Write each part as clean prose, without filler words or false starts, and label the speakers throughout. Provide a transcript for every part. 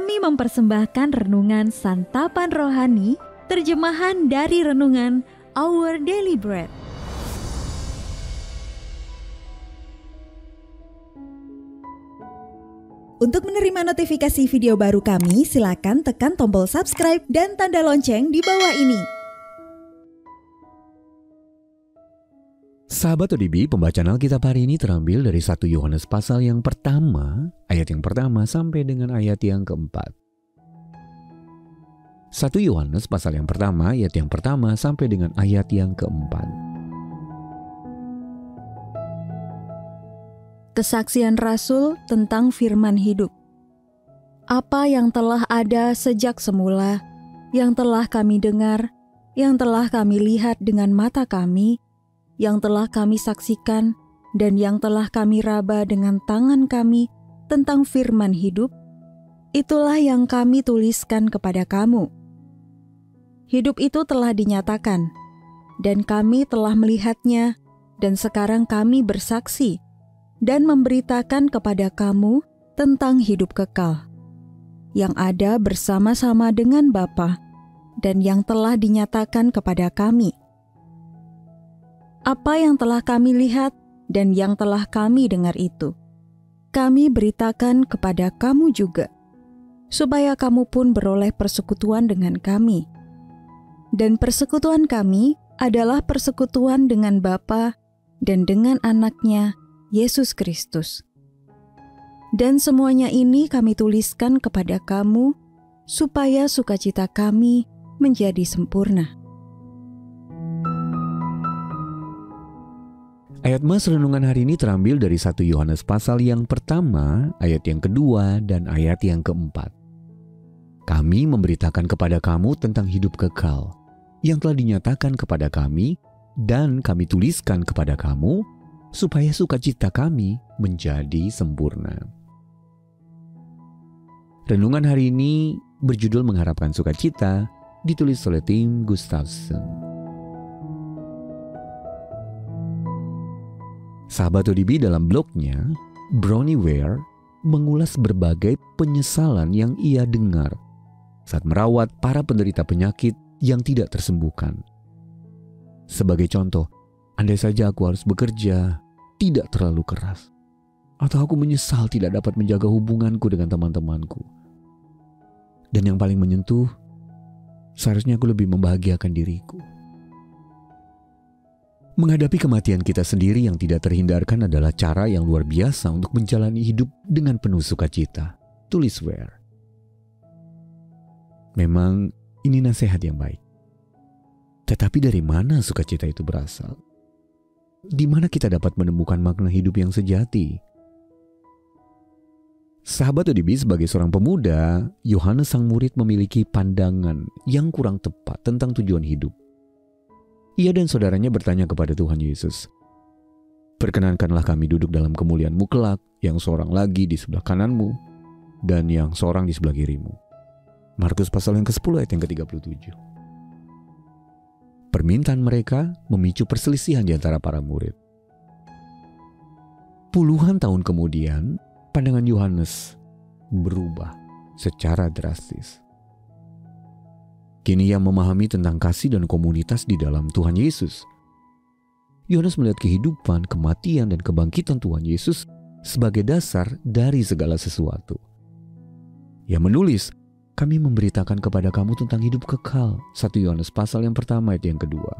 Speaker 1: Kami mempersembahkan renungan Santapan Rohani, terjemahan dari renungan Our Daily Bread.
Speaker 2: Untuk menerima notifikasi video baru kami, silakan tekan tombol subscribe dan tanda lonceng di bawah ini.
Speaker 3: Sahabat ODB, pembacaan Alkitab hari ini terambil dari 1 Yohanes pasal yang pertama, ayat yang pertama sampai dengan ayat yang keempat. 1 Yohanes pasal yang pertama, ayat yang pertama sampai dengan ayat yang keempat.
Speaker 1: Kesaksian Rasul tentang firman hidup. Apa yang telah ada sejak semula, yang telah kami dengar, yang telah kami lihat dengan mata kami, yang telah kami saksikan, dan yang telah kami raba dengan tangan kami tentang firman hidup, itulah yang kami tuliskan kepada kamu. Hidup itu telah dinyatakan, dan kami telah melihatnya, dan sekarang kami bersaksi dan memberitakan kepada kamu tentang hidup kekal, yang ada bersama-sama dengan Bapa, dan yang telah dinyatakan kepada kami. Apa yang telah kami lihat dan yang telah kami dengar itu, kami beritakan kepada kamu juga, supaya kamu pun beroleh persekutuan dengan kami. Dan persekutuan kami adalah persekutuan dengan Bapa dan dengan Anak-Nya, Yesus Kristus. Dan semuanya ini kami tuliskan kepada kamu, supaya sukacita kami menjadi sempurna.
Speaker 3: Ayat mas renungan hari ini terambil dari 1 Yohanes pasal yang pertama, ayat yang kedua, dan ayat yang keempat. Kami memberitakan kepada kamu tentang hidup kekal, yang telah dinyatakan kepada kami, dan kami tuliskan kepada kamu, supaya sukacita kami menjadi sempurna. Renungan hari ini berjudul Mengharapkan Sukacita, ditulis oleh Tim Gustafson. Sahabat ODB, dalam blognya, Bronnie Ware mengulas berbagai penyesalan yang ia dengar saat merawat para penderita penyakit yang tidak tersembuhkan. Sebagai contoh, andai saja aku harus bekerja tidak terlalu keras, atau aku menyesal tidak dapat menjaga hubunganku dengan teman-temanku. Dan yang paling menyentuh, seharusnya aku lebih membahagiakan diriku. Menghadapi kematian kita sendiri yang tidak terhindarkan adalah cara yang luar biasa untuk menjalani hidup dengan penuh sukacita, tulis Ware. Memang ini nasihat yang baik. Tetapi dari mana sukacita itu berasal? Di mana kita dapat menemukan makna hidup yang sejati? Sahabat ODB, sebagai seorang pemuda, Yohanes sang murid memiliki pandangan yang kurang tepat tentang tujuan hidup. Ia dan saudaranya bertanya kepada Tuhan Yesus, "Perkenankanlah kami duduk dalam kemuliaan-Mu kelak, yang seorang lagi di sebelah kananmu, dan yang seorang di sebelah kirimu." Markus pasal yang ke-10 ayat yang ke-37. Permintaan mereka memicu perselisihan di antara para murid. Puluhan tahun kemudian, pandangan Yohanes berubah secara drastis. Kini ia memahami tentang kasih dan komunitas di dalam Tuhan Yesus. Yohanes melihat kehidupan, kematian, dan kebangkitan Tuhan Yesus sebagai dasar dari segala sesuatu. Ia menulis, "Kami memberitakan kepada kamu tentang hidup kekal." 1 Yohanes pasal yang pertama ayat yang kedua.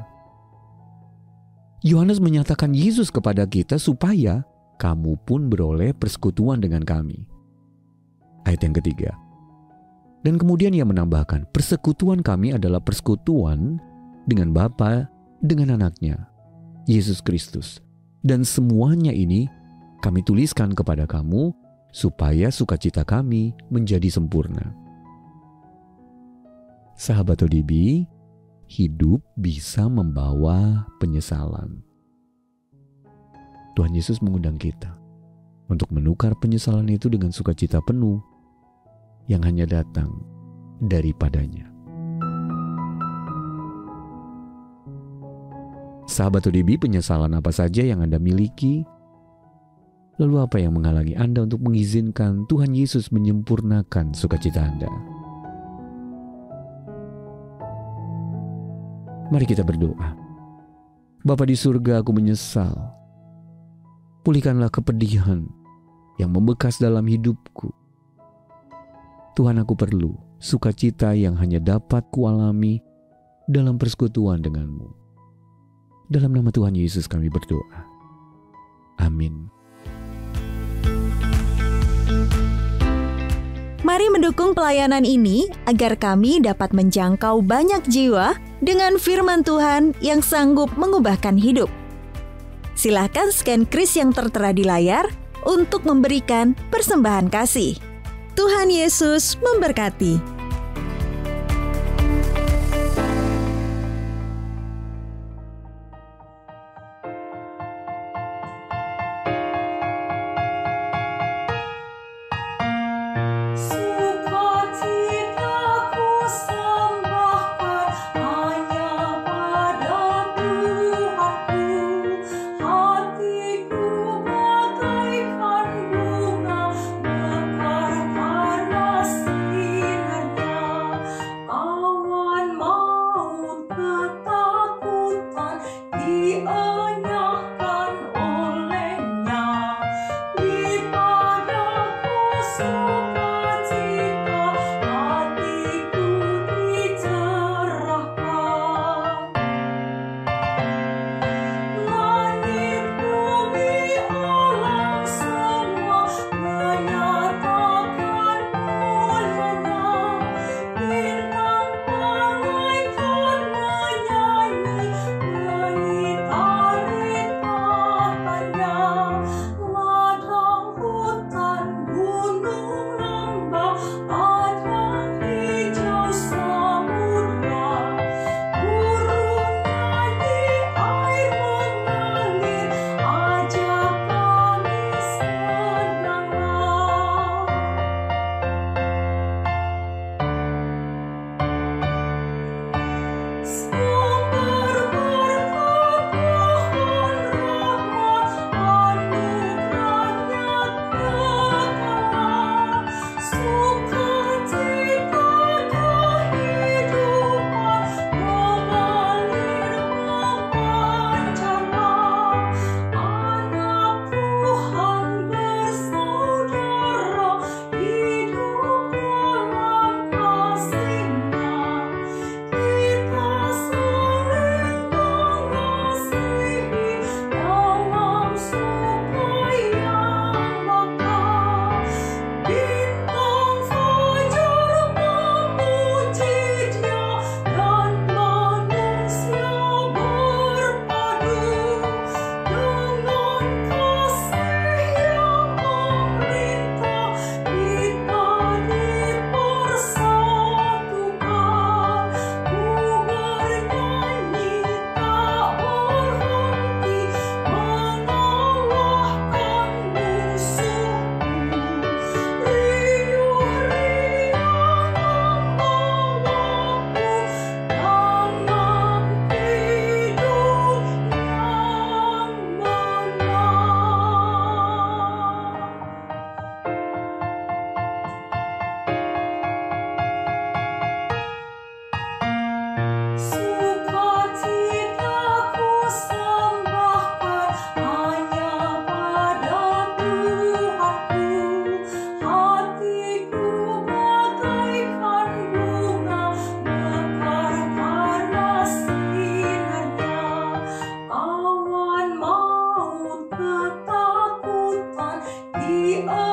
Speaker 3: Yohanes menyatakan Yesus kepada kita supaya kamu pun beroleh persekutuan dengan kami. Ayat yang ketiga. Dan kemudian ia menambahkan, persekutuan kami adalah persekutuan dengan Bapa, dengan Anak-Nya, Yesus Kristus. Dan semuanya ini kami tuliskan kepada kamu supaya sukacita kami menjadi sempurna. Sahabat ODB, hidup bisa membawa penyesalan. Tuhan Yesus mengundang kita untuk menukar penyesalan itu dengan sukacita penuh yang hanya datang daripadanya. Sahabat ODB, penyesalan apa saja yang Anda miliki? Lalu apa yang menghalangi Anda untuk mengizinkan Tuhan Yesus menyempurnakan sukacita Anda? Mari kita berdoa. Bapa di surga, aku menyesal. Pulihkanlah kepedihan yang membekas dalam hidupku. Tuhan, aku perlu sukacita yang hanya dapat kualami dalam persekutuan denganmu. Dalam nama Tuhan Yesus kami berdoa. Amin.
Speaker 1: Mari mendukung pelayanan ini agar kami dapat menjangkau banyak jiwa dengan firman Tuhan yang sanggup mengubahkan hidup. Silakan scan kris yang tertera di layar untuk memberikan persembahan kasih.
Speaker 2: Tuhan Yesus memberkati. Oh